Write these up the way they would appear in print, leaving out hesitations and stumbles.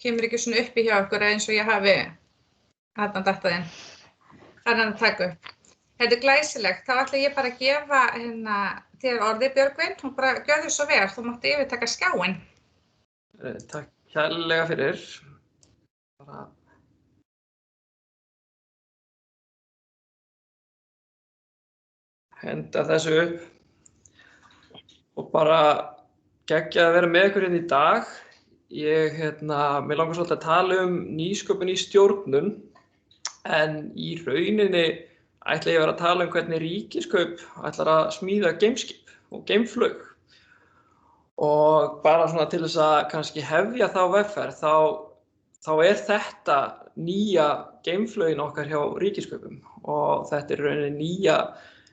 kemur ekki svona uppi hjá okkur eins og ég hafi þarna dattaðinn. Þannig að taka upp. Þetta glæsilegt. Þá ætla ég bara að gefa þér orðið, Björgvin, og bara gjörðu svo vel. Þú mátti yfirtaka skjáinn. Takk kærlega fyrir. Bara henda þessu upp og bara geggjað að vera með ykkur hérna í dag. Mér langar svolítið að tala nýsköpun í stjórnun, en í rauninni ætla ég að vera að tala hvernig Ríkiskaup ætlar að smíða geimskip og geimflaug. Og bara svona til þess að kannski hefja þá vegferð, þá þetta nýja geimflaugin okkar hjá Ríkiskaupum og þetta í rauninni nýja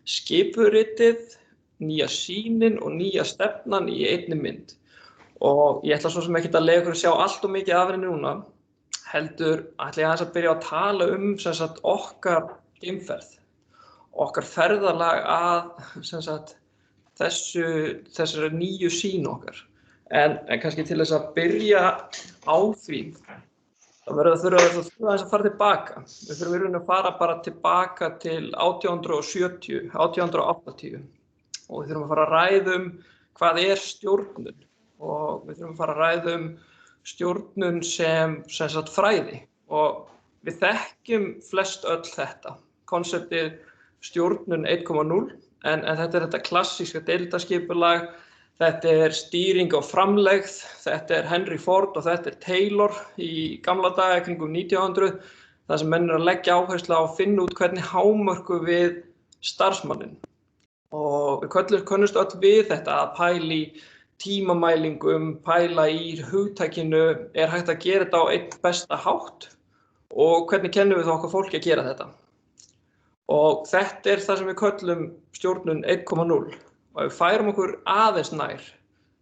skipuritið, nýja sýnin og nýja stefnan í einni mynd. Og ég ætla svo sem ekkert að leyfa ykkur að sjá allt og mikið af henni núna, heldur ætla ég aðeins að byrja að tala sem sagt okkar geimferð, okkar ferðalag að þessari nýju sýn okkar. En kannski til þess að byrja á því, þá þurfum við að fara tilbaka. Við þurfum í rauninni að fara bara tilbaka til 1870, 1880 og við þurfum að fara að ræða hvað stjórnun. Og við þurfum að fara að ræða stjórnun sem sagt fræði og við þekkjum flest öll þetta, konseptið stjórnun 1.0 en þetta þetta klassíska deildaskipulag, þetta stýring á framlegð, þetta Henry Ford og þetta Taylor í gamla daga kringum 1900, þar sem menn að leggja áherslu á að finna út hvernig hámörkum við starfsmanninn. Og við könnumst öll við þetta að pæla í tímamælingum, pæla í hugtakinu, hægt að gera þetta á einn besta hátt og hvernig kennum við þá okkar fólki að gera þetta. Og þetta það sem við köllum stjórnun 1.0 og ef við færum okkur aðeins nær,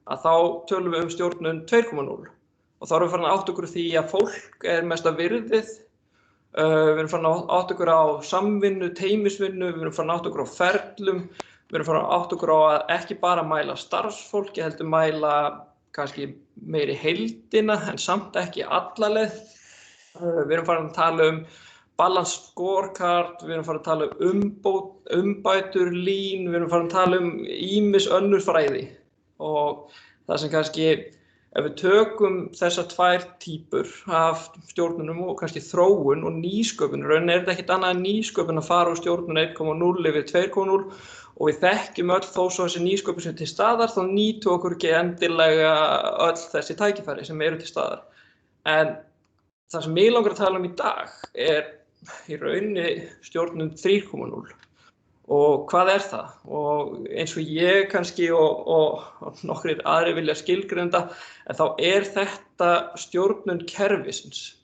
að þá tölum við stjórnun 2.0 og þá erum við farin að átta okkur því að fólk mesta virðið, við erum farin að átta okkur á samvinnu, teymisvinnu, við erum farin að átta okkur á ferlum, við erum farin að átta okkur á að ekki bara mæla starfsfólki, heldur mæla kannski meiri heildina en samt ekki alla leið. Við erum farin að tala balance scorecard, við erum farin að tala umbætur, lean, við erum farin að tala ýmis önnur fræði. Og það sem kannski, ef við tökum þessar tvær típur af stjórnunum og kannski þróun og nýsköpun, rauninni þetta ekkert annað en nýsköpun að fara úr stjórnun 1.0 yfir 2.0 og við þekkjum öll þó svo þessi nýsköpun sem til staðar, þá nýtum okkur ekki endilega öll þessi tækifæri sem eru til staðar. En það sem mig langar að tala í dag í rauninni stjórnun 3.0 og hvað það? Og eins og ég kannski og nokkrir aðrir vilja skilgreinda, en þá þetta stjórnun kerfisins.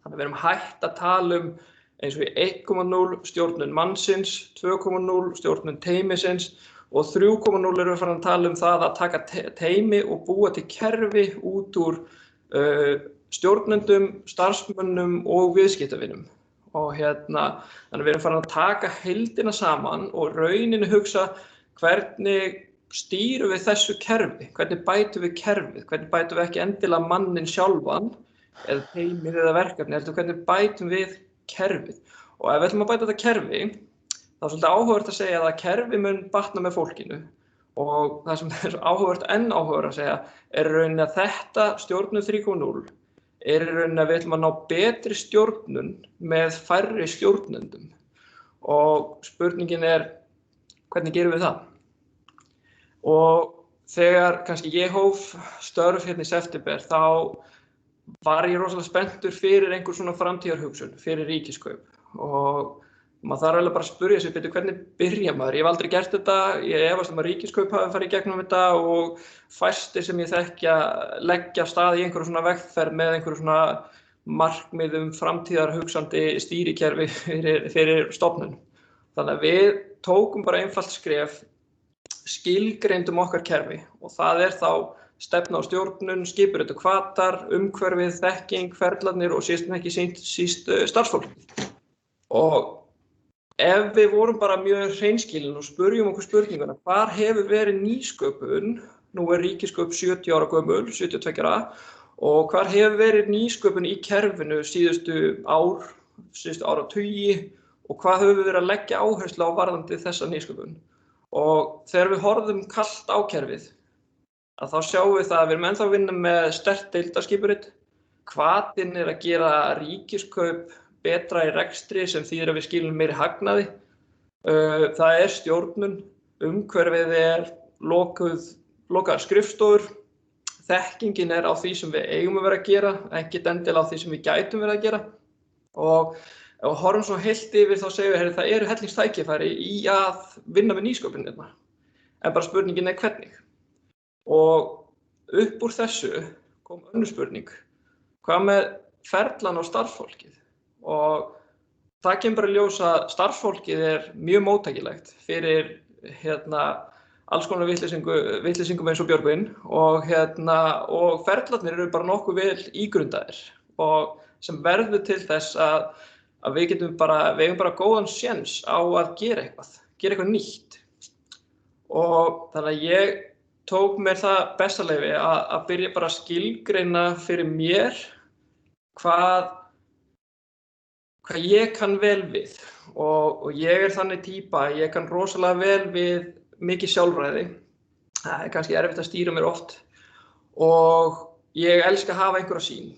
Þannig við erum hætt að tala eins og í 1.0 stjórnun mannsins, 2.0 stjórnun teymisins og 3.0 erum við farin að tala það að taka teymi og búa til kerfi út úr stjórnendum, starfsmönnum og viðskiptavinum. Og þannig við erum farin að taka heildina saman og rauninni hugsa hvernig stýrum við þessu kerfi, hvernig bætum við kerfið, hvernig bætum við ekki endilega manninn sjálfan eða teymið eða verkefni, heldur hvernig bætum við kerfið. Og ef við ætlum að bæta þetta kerfi, þá svolítið áhugavert að segja að kerfi mun batna með fólkinu og það sem áhugavert áhugavert að segja rauninni að þetta stjórnun 3.0 í rauninni að við ætlum að ná betri stjórnun með færri stjórnendum. Og spurningin hvernig gerum við það? Og þegar kannski ég hóf störf í september, þá var ég rosalega spenntur fyrir einhver svona framtíðarhugsun, fyrir Ríkiskaup. Og maður þarf alveg bara að spyrja sig, hvernig byrja maður? Ég hef aldrei gert þetta, ég efast að Ríkiskaup hafi farið í gegnum þetta og fæstir sem ég þekkja leggja af stað í einhverju svona vegferð með einhverju svona markmiðum framtíðarhugsandi stýrikerfi fyrir stofnun. Þannig að við tókum bara einfalt skref, skilgreindum okkar kerfi og það þá stefna á stjórnun, skipurit og hvatar, umhverfið, þekking, ferlarnir og síst en ekki síst starfsfólk. Og ef við vorum bara mjög hreinskilin og spurjum okkur spurninguna, hvar hefur verið nýsköpun? Nú Ríkiskaup 70 ára gömul, 72 ára, og hvar hefur verið nýsköpun í kerfinu síðustu áratugi og hvað höfum við verið að leggja áherslu á varðandi þessa nýsköpun. Og þegar við horfum kalt á kerfið, að þá sjáum við það að við erum ennþá að vinna með sterkt deildaskipurit. Hvatinn að gera ríkiskaup betra í rekstri sem þýðir að við skilum meiri hagnaði. Það stjórnun, umhverfið lokaðar skrifstofur. Þekkingin á því sem við eigum að vera að gera, ekkert endilega á því sem við gætum verið að gera. Og ef við horfum svo heilt yfir þá segjum við að það eru hellingstækifæri í að vinna með nýsköpun hérna. En bara spurningin hvernig. Og upp úr þessu kom önnur spurning. Hvað með ferlan á starfsfólkið? Og það kemur bara í ljós að starfsfólkið mjög móttækilegt fyrir alls konar vitleysingum eins og Björgvin og ferlarnir eru bara nokkuð vel ígrundaðir og sem verður til þess að við eigum bara góðan séns á að gera eitthvað nýtt. Og þannig að ég tók mér það besta leyfi að byrja bara að skilgreina fyrir mér hvað ég kann vel við. Og ég þannig týpa, ég kann rosalega vel við mikið sjálfræði. Það kannski erfitt að stýra mér oft og ég elska að hafa einhverja sýn.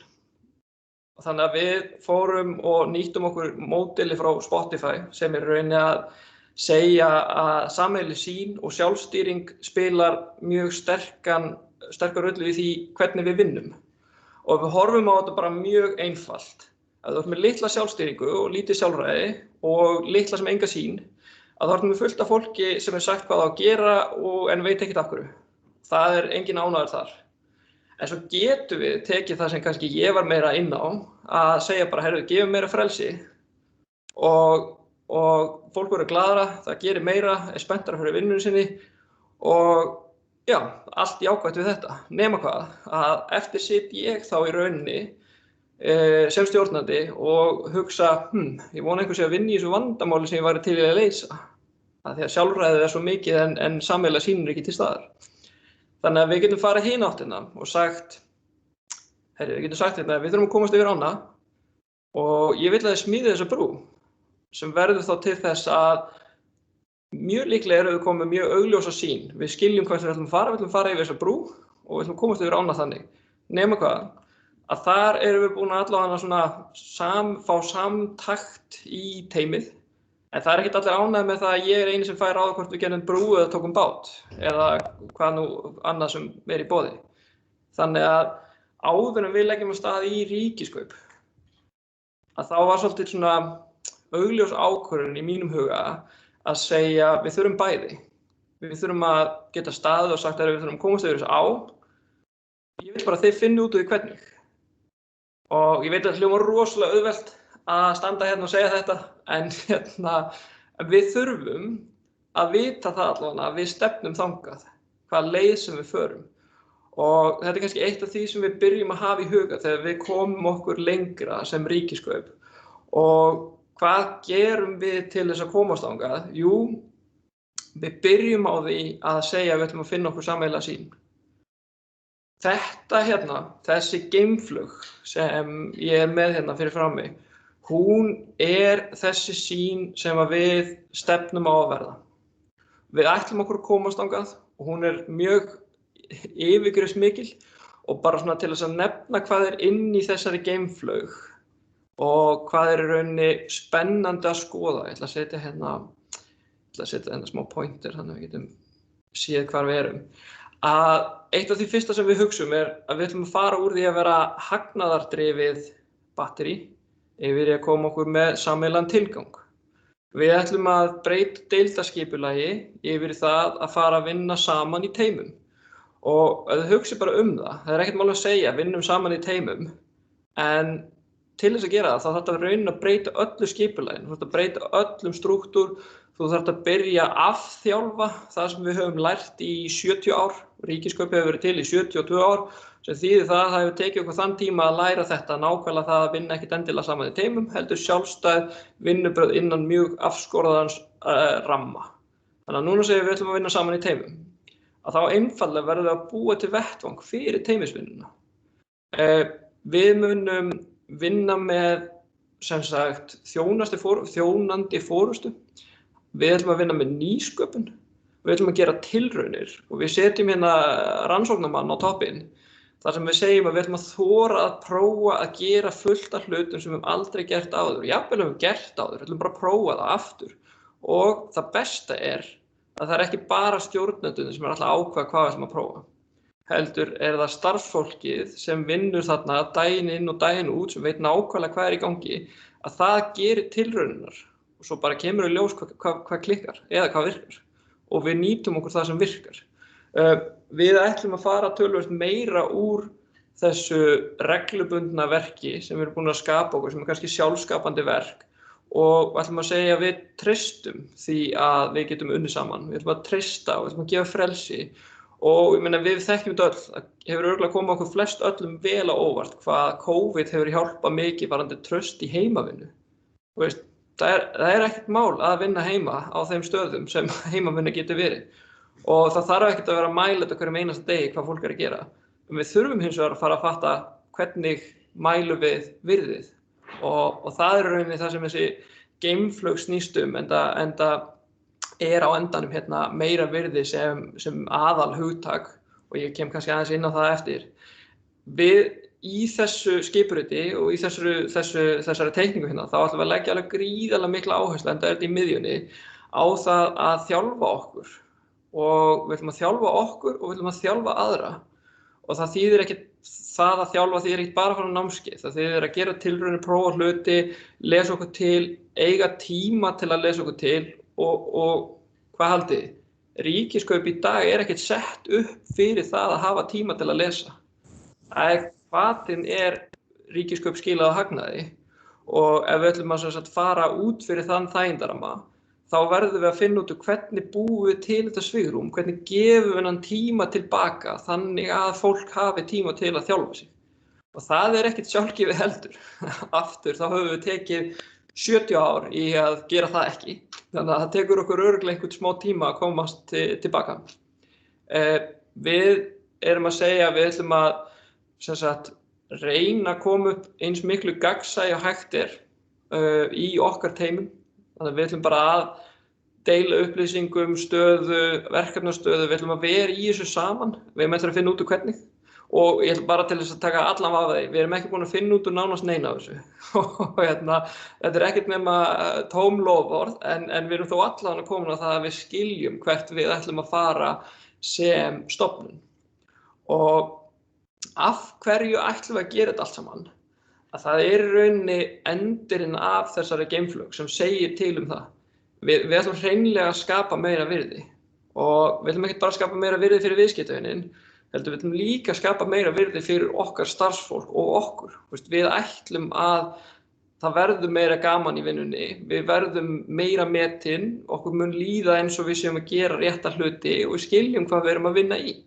Og þannig að við fórum og nýttum okkur módeli frá Spotify sem rauninni að segja að sameiginleg sýn og sjálfstýring spilar mjög sterka rullu í því hvernig við vinnum. Og við horfum á þetta bara mjög einfalt. Ef þú ert með litla sjálfstýringu og lítið sjálfræði og litla sem enga sýn, að þá ertum við fullt af fólki sem sagt hvað á að gera en veit ekkert af hverju. Það engin ánægður þar. En svo getum við tekið það sem kannski ég var meira inn á, að segja bara, gefum meira frelsi og fólk verður glaðara, það gerir meira, spenntara fyrir vinnunni sinni og já, allt jákvætt við þetta. Nema hvað, að eftir sit ég þá í rauninni sem stjórnandi og hugsa, ég vona einhver sé að vinna í þessu vandamáli sem ég væri til í að leysa. Því að sjálfræðið svo mikið en sameiginlega sýn ekki til staðar. Þannig að við getum farið hina áttina og sagt, við getum sagt við þurfum að komast yfir ána og ég vil að þið smíði þessa brú sem verður þá til þess að mjög líklega við komum með mjög augljósa sýn. Við skiljum hvert við ætlum að fara yfir þessa brú og við ætlum að komast yfir ána þannig. Nema hvað, að þar við búin að allavega fá samtakt í teymið. En það ekkert allir ánægðir með það að ég eini sem fær ráða hvort við gerum brú eða tókum bát eða hvað nú annað sem í boði. Þannig að áður en við leggjum af stað í ríkiskaup, að þá var svolítið svona augljós ákvörðun í mínum huga að segja við þurfum bæði. Við þurfum að geta staðið og sagt að við þurfum að komast yfir þessu á. Ég vil bara að þið finni út úr því hvernig. Og ég veit að það hljómar rosalega auðvelt að standa hérna og segja þetta, en við þurfum að vita það allavega að við stefnum þangað, hvaða leið sem við förum. Og þetta kannski eitt af því sem við byrjum að hafa í huga þegar við komum okkur lengra sem ríkiskaup. Og hvað gerum við til þess að komast þangað? Jú, við byrjum á því að segja að við ætlum að finna okkur sameiginlega sýn. Þetta þessi geimflug sem ég með hérna fyrir frammi, hún þessi sýn sem að við stefnum á að verða. Við ætlum okkur að komast þangað og hún mjög yfirgripsmikil og bara svona til þess að nefna hvað inn í þessari geimflaug og hvað í rauninni spennandi að skoða. Ég ætla að setja hérna smá pointer þannig að við getum séð hvar við erum. Að eitt af því fyrsta sem við hugsum að við ætlum að fara úr því að vera hagnaðardrifið batteri yfir í að koma okkur með sameiginlegan tilgang. Við ætlum að breyta deildaskipulagi yfir í það að fara að vinna saman í teymum. Og ef þið hugsið bara það ekkert mál að segja vinnum saman í teymum, en til þess að gera það, þá þarf þetta raunin að breyta öllu skipulaginu, þú þarf að breyta öllum strúktúr, þú þarf að byrja að afþjálfa það sem við höfum lært í 70 ár, ríkiskaup hefur verið til í 72 ár, sem þýðir það hefur tekið okkur þann tíma að læra þetta, nákvæmlega það að vinna ekkert endilega saman í teymum, heldur sjálfstæð vinnubrögð innan mjög afskorðans ramma. Þannig að núna segjum við ætlum að vinna saman í teymum, að þá einfaldlega verðum við að búa til vettvang fyrir teymisvinnuna. Við munum vinna með sem sagt þjónandi forystu. Við ætlum að vinna með nýsköpun. Við ætlum að gera tilraunir og við setjum hérna rannsóknarmann á toppinn þar sem við segjum að við ætlum að þora að prófa að gera fullt af hlutum sem við höfum aldrei gert áður. Jafnvel höfum gert áður, við ætlum bara að prófa það aftur. Og það besta að það ekki bara stjórnendurnir sem alltaf ákveða hvað við ætlum að prófa. Heldur það starfsfólkið sem vinnur þarna daginn inn og daginn út sem veit nákvæmlega hvað í gangi, að það gerir tilraunirnar og svo bara kemur í ljós hvað klikkar eða hvað virkar. Og við nýtum okkur það sem virkar. Við ætlum að fara töluvert meira úr þessu reglubundna verki sem við erum búin að skapa okkur, sem kannski sjálfskapandi verk og við ætlum að segja að við treystum því að við getum unnið saman. Við ætlum að treysta og við ætlum að gefa frelsi og ég meina við þekkjum þetta öll. Það hefur örugglega komið okkur flest öllum vel á óvart hvað COVID hefur hjálpað mikið varðandi traust í heimavinnu. Þú veist, það ekkert mál að vinna heima á þeim stöðum sem heimavinna getur verið. Og það þarf ekkert að vera að mæla þetta hverjum einasta degi hvað fólk að gera. En við þurfum hins vegar að fara að fatta hvernig mælum við virðið. Og það rauninni það sem þessi geimflaug snýst enda á endanum hérna meira virði sem aðal hugtak og ég kem kannski aðeins inn á það eftir. Við í þessu skipuriti og í þessari teikningu hérna þá ætlum við að leggja alveg gríðarlega mikla áherslu enda þetta í miðjunni á það að þjálfa okkur og við ætlum að þjálfa okkur og við ætlum að þjálfa aðra og það þýðir ekki það að þjálfa þýðir ekki bara að fara á námskeið, það þýðir að gera tilraunir, prófa hluti, lesa okkur til, eiga tíma til að lesa okkur til og hvað haldið þið? Ríkiskaup í dag ekkert sett upp fyrir það að hafa tíma til að lesa. Hvatinn ríkiskaup skilað að hagnaði og ef við ætlum að fara út fyrir þann þægindaramma þá verðum við að finna út hvernig búum við til þetta svigrúm, hvernig gefum við hann tíma tilbaka þannig að fólk hafi tíma til að þjálfa sig. Og það ekkert sjálfgefið heldur. Aftur þá höfum við tekið 70 ár í að gera það ekki. Þannig að það tekur okkur örugglega einhvern smá tíma að komast tilbaka. Við erum að segja að við ætlum að reyna að koma upp eins miklu gagnsæi og hægt í okkar teymum. Þannig að við ætlum bara að deila upplýsingum, stöðu, verkefnastöðu, við ætlum að vera í þessu saman, við ætlum að finna út úr hvernig og ég ætlum bara til þess að taka allan af þeim, við erum ekki búin að finna út úr nánast neina af þessu og þetta ekkert nema tóm loforð en við erum þó allan að koma að það að við skiljum hvert við ætlum að fara sem stofnun og af hverju ætlum við að gera þetta allt saman? Að það í rauninni endurinn af þessari geimflaug sem segir til það. Við ætlum hreinlega að skapa meira virði og við ætlum ekki bara að skapa meira virði fyrir viðskiptavinin, heldur við ætlum líka að skapa meira virði fyrir okkar starfsfólk og okkur. Við ætlum að það verður meira gaman í vinnunni, við verðum meira metin, okkur mun líða eins og við séum að gera rétta hluti og við skiljum hvað við erum að vinna í.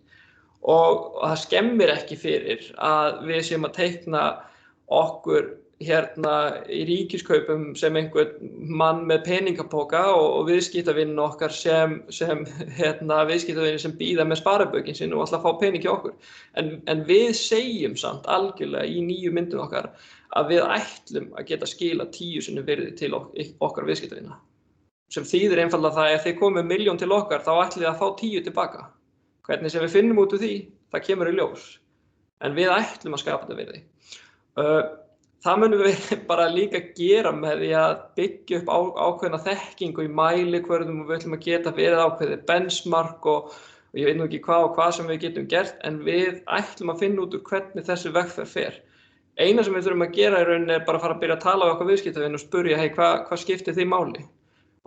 Og það skemmir ekki fyrir að við séum að teikna okkur hérna í ríkiskaupum sem einhvern mann með peningapoka og viðskiptavinin okkar sem viðskiptavinin sem bíða með sparibaukin sinn og ætla að fá pening hjá okkur. En við segjum samt algjörlega í nýju myndum okkar að við ætlum að geta skila 10 sinnum virði til okkar viðskiptavina. Sem þýðir einfaldlega það að ef þið komið 1 milljón til okkar þá ætlum við að fá 10 tilbaka. Hvernig sem við finnum út úr því, það kemur í ljós. En við ætlum að skapa þetta virði. Það munum við bara líka gera með því að byggja upp ákveðna þekkingu í mælikvörðum og við ætlum að geta verið ákveðið benchmark og ég veit nú ekki hvað sem við getum gert en við ætlum að finna út úr hvernig þessi vegferð fer. Eina sem við þurfum að gera í rauninni bara að fara að byrja að tala við okkar viðskiptavini og spurja hvað skiptir því máli?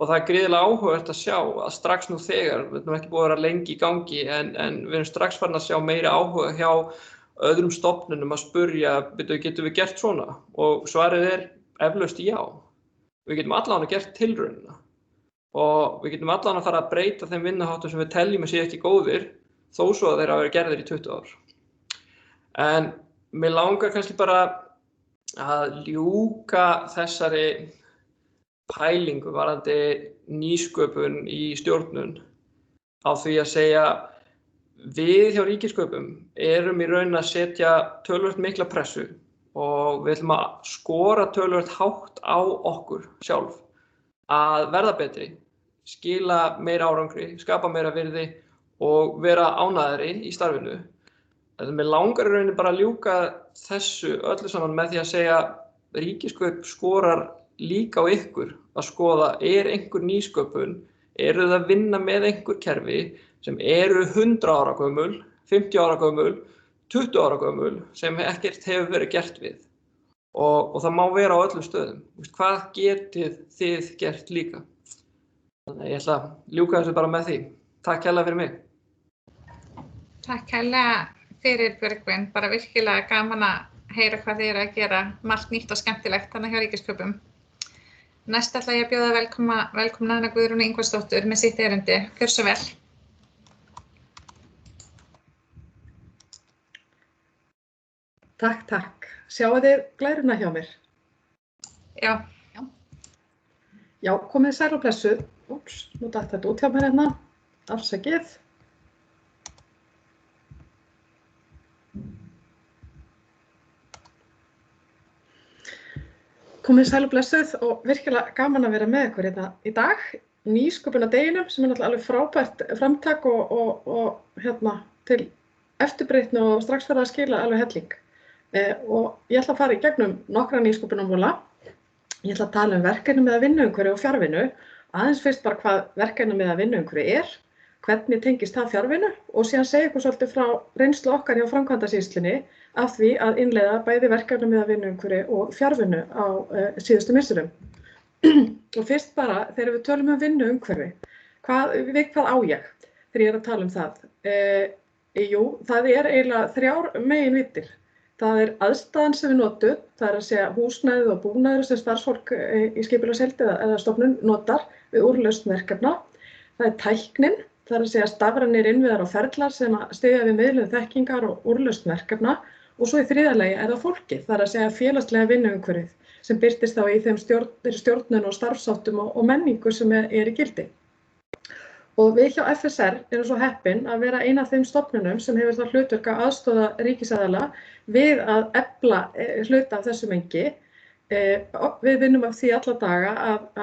Og það gríðarlega áhugavert að sjá að strax nú þegar, við erum ekki búið að vera lengi í gangi en við erum strax farin að sjá meiri áhuga hjá öðrum stofnunum að spurja, getum við gert svona? Og svarið eflaust já. Við getum allavega gert tilraunina og við getum allavega að fara að breyta þeim vinnuháttum sem við teljum að séu ekki góðir þó svo að þeir hafa verið gerðir í 20 ár. En mig langar kannski bara að ljúka þessari pælingu varðandi nýsköpun í stjórnun á því að segja Við hjá Ríkiskaupum erum í raun að setja töluvert mikla pressu og við ætlum að skora töluvert hátt á okkur sjálf að verða betri, skila meira árangri, skapa meira virði og vera ánægðari í starfinu. Mig langar í rauninni bara að ljúka þessu öllu saman með því að segja Ríkiskaup skorar líka á ykkur að skoða einhver nýsköpun, eru þið að vinna með einhver kerfi sem eru 100 ára gömul, 50 ára gömul, 20 ára gömul sem ekkert hefur verið gert við og það má vera á öllum stöðum. Hvað getið þið gert líka? Þannig að ég ætla að ljúka þessu bara með því. Takk kærlega fyrir mig. Takk kærlega fyrir Björgvin, bara virkilega gaman að heyra hvað þið eru að gera, margt nýtt og skemmtilegt þannig hjá Ríkiskaupum. Næst ætla ég að bjóða velkomna hana Guðrúnu Ingvarsdóttur með sitt erindi. Gjörðu svo vel. Takk. Sjáu þið glæruna hjá mér? Já. Já, komið sæl og blessuð. Úps, nú datt þetta út hjá mér hérna. Afsakið. Komið sæl og blessuð og virkilega gaman að vera með ykkur hérna í dag. Nýsköpunardeginum sem náttúrulega alveg frábært framtak og hérna til eftirbreytni og strax verið að skila alveg helling. Og ég ætla að fara í gegnum nokkra nýsköpunarmóla. Ég ætla að tala verkefni með vinnuumhverfi og fjarvinnu. Aðeins fyrst bara hvað verkefni með vinnuumhverfi hvernig tengist það fjarvinnu og síðan segja ykkur svolítið frá reynslu okkar hjá framkvæmdasýslunni af því að innleiða bæði verkefni með vinnuumhverfi og fjarvinnu á síðustu misserum. Og fyrst bara þegar við tölum vinnuumhverfi, við hvað á ég þegar ég að tala það? Jú, það eiginlega 3 meginvíddir. Það aðstæðan sem við notum, það að segja húsnæðið og búnaður sem starfsfólk í skipulagsheild eða stofnun notar við úrlausn verkefna. Það tæknin, það að segja stafrænir innviðar og ferlar sem styðja við miðlun þekkingar og úrlausn verkefna og svo í þriðja lagi það fólkið, það að segja félagslega vinnuumhverfið sem birtist þá í þeim stjórnun og starfsháttum og menningu sem í gildi. Og við hjá FSR erum svo heppin að vera ein af þeim stofnunum sem hefur það hlutverk að aðstoða ríkisaðila við að efla hluta af þessu mengi. Við vinnum af því alla daga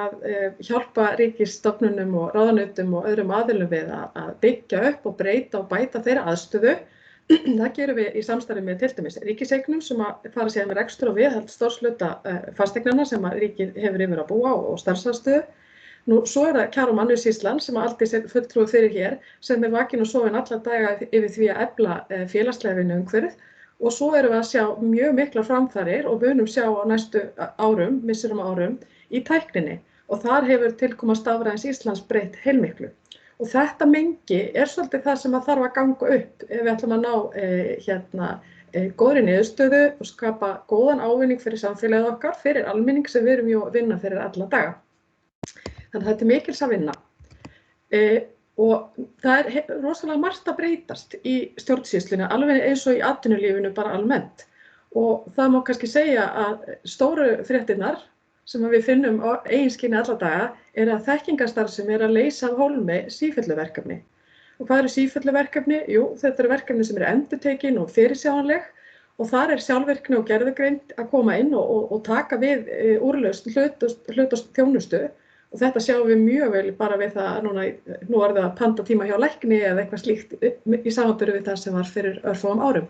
að hjálpa ríkisstofnunum og ráðunautum og öðrum aðilum við að byggja upp og breyta og bæta þeirra aðstöðu. Það gerum við í samstarfi með til dæmis ríkiseignum sem að fara síðan með rekstur og viðhald stórs hluta fasteignanna sem að ríkið hefur yfir að búa og starfsaðstöðu. Nú, svo það Kjara og Mannauðssýslan sem Aldís fulltrúi fyrir hér sem vakin og sofin alla daga yfir því að efla félagslega vinnuumhverfið og svo erum við að sjá mjög miklar framfarir og munum sjá á næstu misserum árum í tækninni og þar hefur tilkoma Stafræðins Íslands breytt heilmiklu. Og þetta mengi svolítið það sem að þarf að ganga upp ef við ætlum að ná góðri niðurstöðu og skapa góðan ávinning fyrir samfélagið okkar, fyrir almenning sem við erum að vinna fyrir alla daga. Þannig að þetta mikils að vinna og það rosalega margt að breytast í stjórnsýslunni, alveg eins og í atvinnulífinu bara almennt. Og það má kannski segja að stóru fréttirnar sem við finnum á eigin skinni alla daga að þekkingarstarfsemi að leysa af hólmi sífelluverkefni. Og hvað eru sífelluverkefni? Jú, þetta eru verkefni sem eru endurtekin og fyrirsjáanleg og þar sjálfvirkni og gerðugreind að koma inn og taka við úrlausn hlut og þjónustu. Og þetta sjáum við mjög vel bara við það nú það að panta tíma hjá lækni eða eitthvað slíkt í samanburði við það sem var fyrir örfáum árum.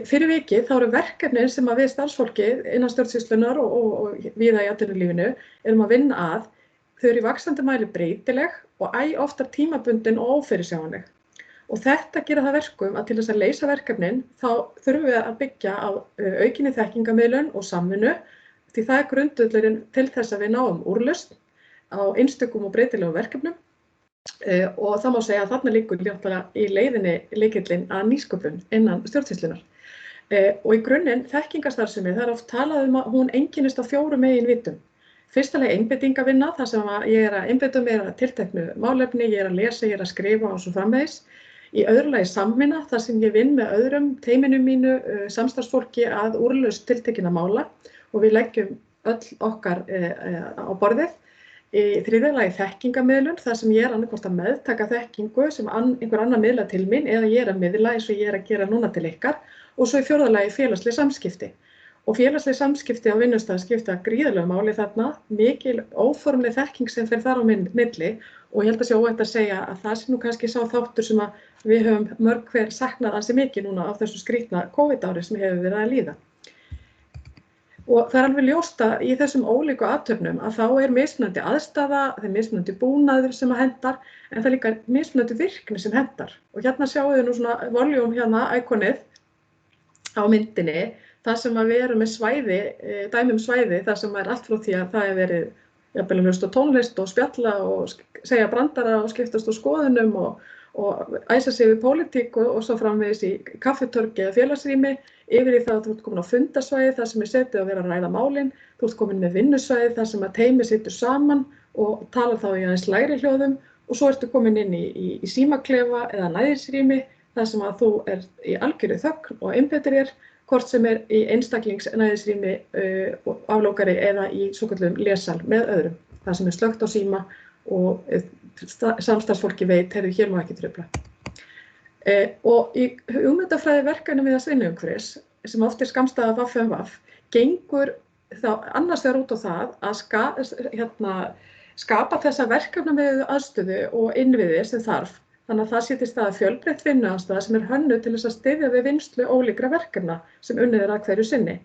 Fyrir vikið þá eru verkefnin sem við starfsfólkið innan stjórnsýslunnar og víða í atvinnulífinu erum að vinna að, þau eru í vaxandi mæli breytileg og oftar tímabundin og ófyrirsjáanleg. Og þetta gerir það verkum að til þess að leysa verkefnin þá þurfum við að byggja á aukinni þekkingarmiðlun og samvinnu því það grundvöllurinn til þess að við náum úrlausn á einstökum og breytilegum verkefnum og það má segja að þarna liggur í leiðinni lykillinn að nýsköpun innan stjórnsýslunnar. Og í grunninn þekkingarstarfsemi það oft talað að hún einkennist á 4 meginvitum. Fyrsta lagi einbeitingarvinna, þar sem ég að einbeita mér að tilteknu málefni, ég að lesa, ég að skrifa og svo framvegis. Í öðru lagi samvinna, þar sem ég vinn með öðrum, teiminu mínu, samstarfsfólki að úrlausn tiltekinna mála og við leggjum öll okkar á borðið. Í þriðja lagi þekkingarmiðlun, þar sem ég annaðhvort að meðtaka þekkingu sem einhver annar miðla til mín eða ég að miðla eins og ég að gera núna til ykkar. Og svo í fjórða lagi félagsleg samskipti. Og félagsleg samskipti á vinnustað skipta gríðarlegu máli þarna, mikil óformleg þekking sem fer þar á milli og ég held að sé óhætt að segja að það sé nú kannski sá þáttur sem að við höfum mörg hver saknað ansi mikið núna á þessu skrýtna COVID-ári sem hefur verið að líða. Og það alveg ljóst að í þessum ólíku athöfnum að þá mismunandi aðstaða, það mismunandi búnaður sem að hendar, en það líka mismunandi virkni sem hendar. Og hérna sjáum við nú svona voljum íkonið á myndinni, þar sem að við erum með svæði, dæmi svæði, þar sem allt frá því að það verið jafnvel að hlusta á tónlist og spjalla og segja brandara og skiptast á skoðunum og æsa sig við pólitík og svo framvegis í kaffitorgi eða félagsrými, yfir í það að þú ert komin á fundasvæði þar sem setið að vera að ræða málin, þú ert komin með vinnusvæði þar sem að teymi situr saman og talar þá í aðeins lægri hljóðum og svo ertu komin inn í símaklefa eða næðisrými þar sem að þú í algjörðu þögn og einbeitir hvort sem í einstaklingsnæðisrými aflókari eða í svokölluðum lesal með öðrum, þar sem slökkt á síma og samstarfsfólki veit, hér má ekki trufla. Og í hugmyndafræði verkefni við vinnuumhverfis, sem oft skammstafað VFMVAF, gengur þá annars vegar út á það að skapa þessa verkefni við aðstöðu og innviði sem þarf, þannig að það sé til staðar fjölbreytt vinnuaðstaða sem hönnuð til þess að styðja við vinnslu ólíkra verkefna sem unnið að hverju sinni.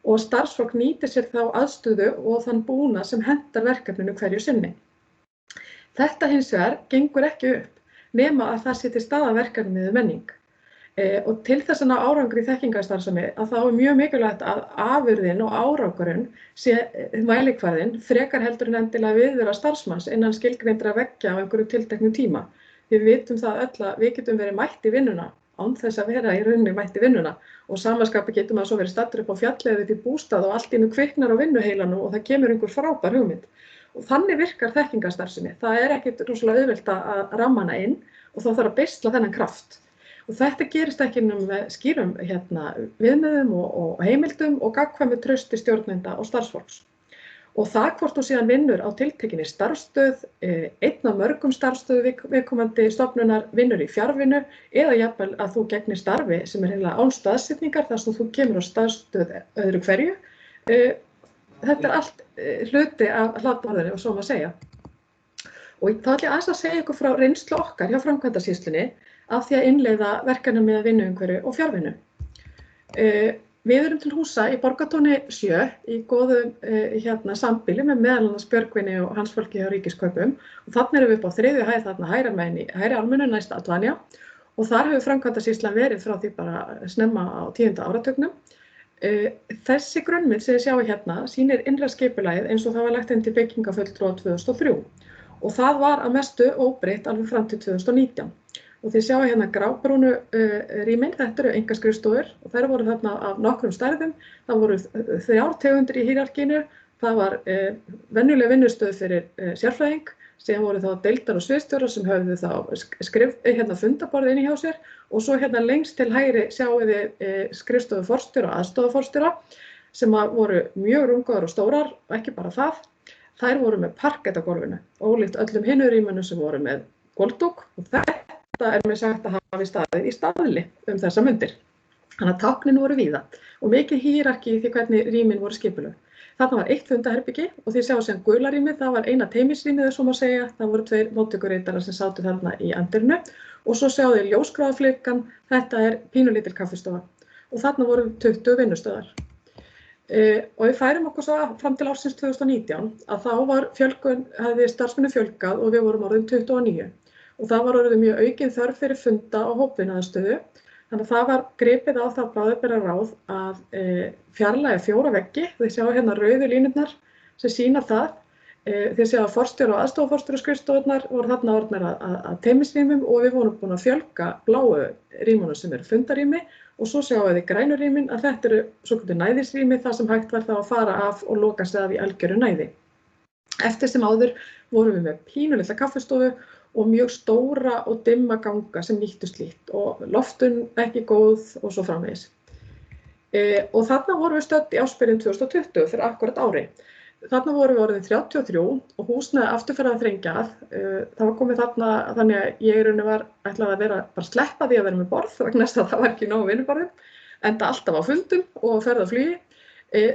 Og starfsfólk nýtir sér þá aðstöðu og þann búnað sem hentar verkefninu hverju sinni. Þetta hins vegar gengur ekki upp nema að það sé til staðar verkefni við menning. Og til þess að ná árangri í þekkingarstarfsemi að þá mjög mikilvægt að afurðin og árangurinn sé mælikvarðinn frekar heldur en endilega viðvera starfsmanns innan skilgreindra veggja á einhverjum tilteknum tíma. Við vitum það öll að við getum verið mætt í vinnuna án þess að vera í rauninni mætt í vinnuna og samanskapi getum að svo verið staddur upp á fjalli eða upp í bústað og allt í einu kviknar á vinnuheilanum og það kemur einhver frábær hugmynd. Og þannig virkar þekkingarstarfsemi. Það ekkert rosalega auðvelt að ramma hana inn og þá þarf að beisla þennan kraft. Og þetta gerist ekki með skýrum viðmiðum og heimildum og gagnkvæmu trausti stjórnenda og starfsfólks. Og það hvort þú síðan vinnur á tiltekinni starfsstöð, einn af mörgum starfsstöðu viðkomandi stofnunar vinnur í fjarvinnu eða jafnvel að þú gegnir starfi sem hreinlega án staðsetningar þar sem þú kemur á starfsstöð öðru hverju. Þetta allt hluti af hlaðborðinu og svo má segja. Og þá ætla ég aðeins að segja ykkur frá reynslu okkar hjá framkvæmdasýslunni af því að innleiða verkefni með vinnuumhverfi og fjarvinnu. Við erum til húsa í Borgartúni 7 í góðu sambýli með meðal annars Björgvini og hans fólki hjá Ríkiskaupum og þarna erum við upp á 3. hæð þarna hægra megin í hægri álmunni næst Advanja og þar hefur framkvæmdasýslan verið frá því bara snemma á 10. áratugnum. Þessi grunnmynd sem þið sjáu hérna sýnir innra skipulagið eins og það var lagt inn til byggingafulltrúa 2003 og það var að mestu óbreytt alveg fram til 2019. Og þið sjáu hérna grábrúnu rýmin, þetta eru einkaskrifstofur og þær voru þarna af nokkrum stærðum. Það voru 3 tegundir í hierarkínu, það var venjuleg vinnustöð fyrir sérfræðing, síðan voru þá deildar og sviðsstjórar sem höfðu þá fundaborð inni hjá sér og svo hérna lengst til hægri sjáu þið skrifstofu forstjóra og aðstoðarforstjóra sem voru mjög rungaðar og stórar, ekki bara það. Þær voru með parkett á gólfinu, ólíkt öllum hinu rýminu sem voru með gólfdúk og þetta mér sagt að hafi staðið í staðli þessa mundir. Þannig að táknin voru víða og mikið hierarkí í því hvernig rýmin voru skipulögð. Þarna var 1 fundaherbyggi og þið sjáu sem gula rýmið, það var eina teymisrýmið svo má segja, það voru 2 móttökuritarar sem sátu þarna í andirinu og svo sjáu þið ljósgráðaflikan, þetta pínulítil kaffistofa og þarna voru 20 vinnustöðar. Og við færum okkur svo fram til ársins 2019 að þá hafði starfsmönnum fjölgað og við vorum orðin 29 og það var orðið mjög aukin þörf fyrir funda og hópvinnuaðstöðu. Þannig að það var gripið á það bráðabirgðaráð að fjarlægja 4 veggi. Þið sjá hérna rauðu línurnar sem sýna það. Þið sjá að forstjóra og aðstoðarforstjóra skrifstofurnar voru þarna orðnar að teymisrýmum og við vorum búin að fjölga bláu rýmunum sem eru fundarými og svo sjáum við grænu rýmin að þetta eru svokölluð næðisrými þar sem hægt var þá að fara af og loka sig af í algjöru næði. Eftir sem áður vorum við með pínulitla kaffistofu og mjög stóra og dimma ganga sem nýttust lítt og loftun ekki góð og svo framvegis. Og þarna vorum við stödd í ársbyrjun 2020 fyrir akkúrat ári. Þarna vorum við orðin 33 og húsnæði aftur farið að þrengjað. Það var komið þarna þannig að ég í rauninni var ætlaði að vera bara sleppa því að vera með borð vegna þess að það var ekki nógu vinnuborðum, enda alltaf á fundum og ferð á flugi.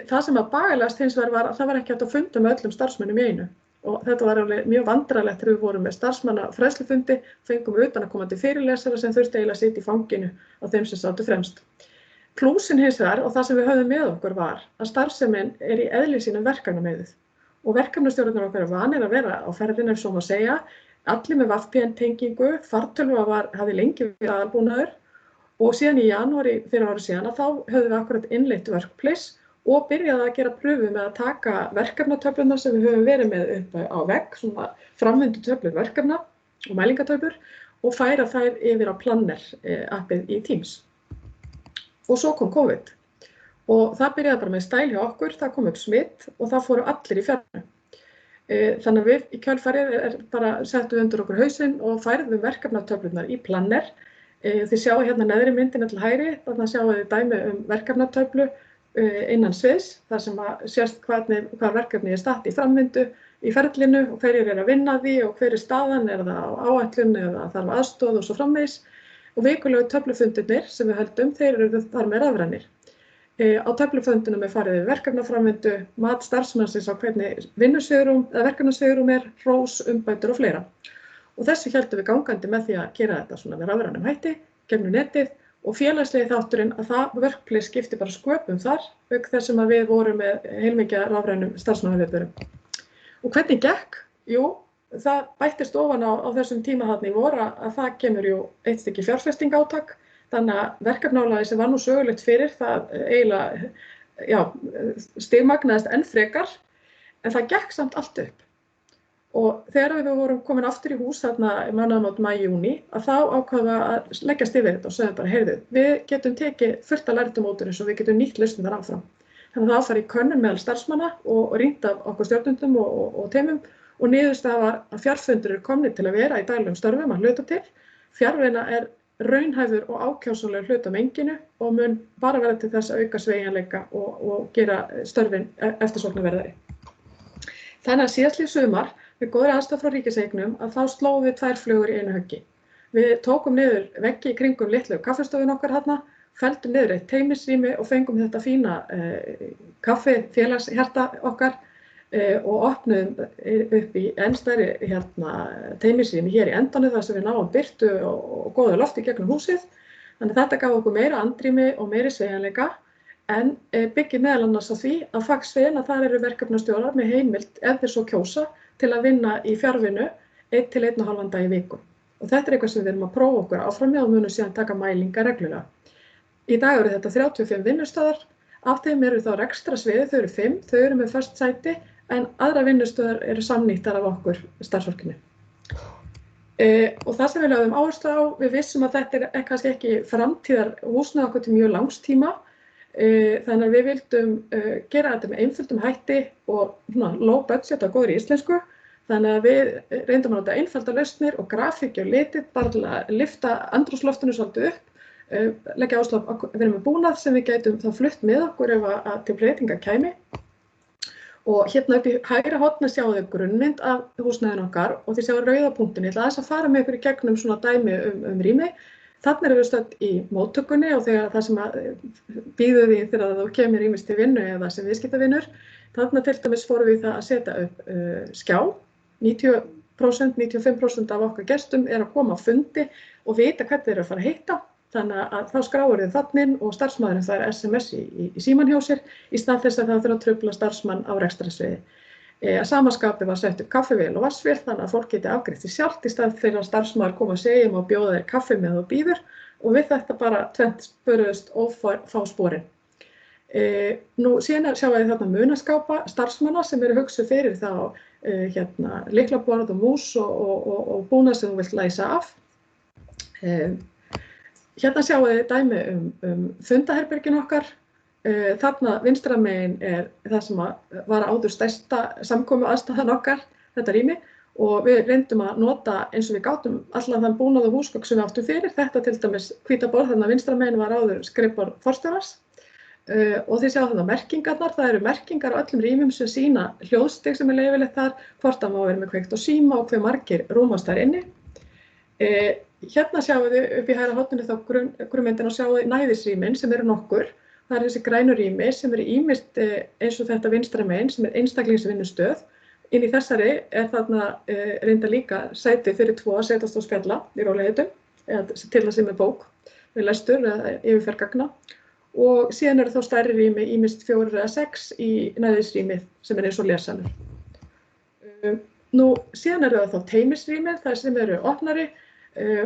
Það sem að bagalegast hins vegar var að það var ekki hægt að funda með öllum starfsmönnum í einu. Og þetta var alveg mjög vandræðalegt þegar við vorum með starfsmanna fræðslufundi, fengum utanaðkomandi fyrirlesara sem þurfti eiginlega að sitja í fanginu á þeim sem sátu fremst. Plúsin hins vegar og það sem við höfðum með okkur var að starfsemin í eðli sínum verkefnamiðuð og verkefnastjórarnir okkar vanir að vera á ferðinni ef svo má segja, allir með VPN-tengingu, fartölva hafði lengi verið aðalbúnaður og síðan í janúari fyrir ári síðan að þá höfðum við akkurat innleitt Workplace og byrjaði að gera pröfu með að taka verkefnatöflunar sem við höfum verið með upp á vegg, svona framvindutöflur verkefna og mælingatöflur og færa þær yfir á Planner appið í Teams. Og svo kom COVID og það byrjaði bara með stæl hjá okkur, það kom upp smitt og það fóru allir í fjarvinnu. Þannig að við í kjölfarið bara settum við undir okkur hausinn og færðum verkefnatöflunar í Planner. Þið sjáu hérna neðri myndina til hægri, þannig að sjáu þið dæmi verkefnatöflu innan sviðs, þar sem að sést hvað verkefni statt í framvindu í ferlinu og hverjir að vinna því og hver staðan, það á áætlun eða þarf aðstoð og svo framvegis. Og vikulegu töflufundirnir sem við höldum, þeir eru þar með rafrænir. Á töflufundinum farið við verkefnaframvindu, mat starfsmannsins á hvernig verkefnasvigrúm hrós, umbætur og fleira. Og þessu héldum við gangandi með því að gera þetta svona með rafrænum hætti, gegnum netið og félagslegi þátturinn að það Workplace skipti bara sköpum þar, auk þess sem að við vorum með heilmikið rafrænum starfsmannaviðburðum. Og hvernig gekk? Jú, það bættist ofan á þessum tíma þarna í vor að það kemur eitt stykki fjárfestingaátak, þannig að verkefnaálagið sem var nú sögulegt fyrir það eiginlega stigmagnaðist enn frekar, en það gekk samt allt upp. Og þegar við vorum komin aftur í hús þarna mánaðamót maí-júní að þá ákváðum við að leggjast yfir þetta og sögðum bara, heyrðu, við getum tekið fullt af lærdóm út úr þessu og við getum nýtt lausnirnar áfram. Þannig að það fari í könnun meðal starfsmanna og rýnt af okkur stjórnendum og teimum og niðurstaða var að fjarfundir eru komnir til að vera í daglegum störfum að hluta til. Fjarvinna raunhæfur og ákjásanlegur hluti af menginu og mun bara vera til þess að auka sveigjanleika og gera störfin eftirsóknarverðari. Þannig að síðastlið sumar með góðri aðstoð frá ríkiseignum að þá slóðum við 2 flugur í einu höggi. Við tókum niður veggi í kringum litlu kaffistofun okkar þarna, felldum niður eitt teymisrými og fengum þetta fína kaffifélagshjarta okkar og opnuðum upp í enn stærri teymisrými hér í endanum þar sem við náum birtu og góðu lofti gegnum húsið. Þannig að þetta gaf okkur meira andrými og meiri sveigjanleika en byggir meðal annars á því að fagsviðin að þar eru verkefnastjórar með heimild ef þeir svo kjósa til að vinna í fjarvinnu 1 til 1,5 dag í viku. Og þetta eitthvað sem við erum að prófa okkur áfram með og munum síðan taka mælingar reglulega. Í dag eru þetta 35 vinnustöðar, af þeim eru þá rekstrasviði, þau eru 5, þau eru með föst sæti, en aðra vinnustöðar eru samnýttar af okkur starfsfólkinu. Og það sem við lögðum áherslu á, við vissum að þetta kannski ekki framtíðar húsnæði okkur til mjög langs tíma, þannig að við vildum gera þetta með einföldum hætti og low budget og góðri íslensku. Þannig að við reyndum að nota einfaldar lausnir og grafíki og litir bara til að lyfta andrúmsloftinu svolítið upp, leggja áherslu á að vera með búnað sem við gætum þá flutt með okkur ef að til breytinga kæmi. Og hérna upp í hægra horni sjáum við grunnmynd af húsnæðinu okkar og þið sjáum rauða punktin. Ég ætla aðeins að fara með ykkur í gegnum svona dæmi rými. Þarna erum við stödd í móttökunni og þegar það sem býður því þegar þú kemur ýmist til vinnu eða sem viðskiptavinur. Þarna til dæmis fórum við það að setja upp skjá. 90%, 95% af okkar gestum að koma á fundi og vita hvernig þeir eru að fara að hitta. Þannig að þá skráir þið þarna og starfsmaðurinn það SMS í síman hjá sér í stað þess að það þurfa að trufla starfsmann á rekstrarsviði. Að sama skapi var sett upp kaffivél og vatnsvél þannig að fólk geti afgreitt því sjálft í stað fyrir að starfsmaður koma að segja og bjóða þér kaffi með og býður og við þetta bara tvennt spöruðust ófá sporin. Nú síðan sjáum við þarna munaskápa starfsmanna sem eru hugsuð fyrir þá lyklaborð og mús og búnað sem þú vilt læsa af. Hérna sjáum við dæmi fundaherbergin okkar. Þarna vinstra megin það sem var áður stærsta samkomuaðstaðan okkar, þetta rými, og við reyndum að nota eins og við gátum allan þann búnað og húsgögn sem við áttum fyrir. Þetta til dæmis hvíta borð, þarna vinstra megin var áður skrifborð forstjórans. og þið sjáum þarna merkingarnar, það eru merkingar á öllum rýmum sem sýna hljóðstig sem leyfilegt þar, hvort það má vera með kveikt á síma og hve margir rúmast þar inni. Hérna sjáum við upp í hægra horninu þá grunnmyndina og sjáum við næðisrýmin sem eru nokkur. Það eru þessi grænu rými sem eru ýmist eins og þetta vinstra megin sem er einstaklingsvinnustöð. Inn í þessari þarna reynda líka sæti fyrir 2 að setjast og spjalla í rólegheitum, eða til að sem er bók við lestur eða yfirferð gagna. Og síðan eru þá stærri rými, ýmist 4 eða 6 í næðisrýmið sem er eins og lesanur. Síðan eru það þá teymisrýmið, þar sem eru opnari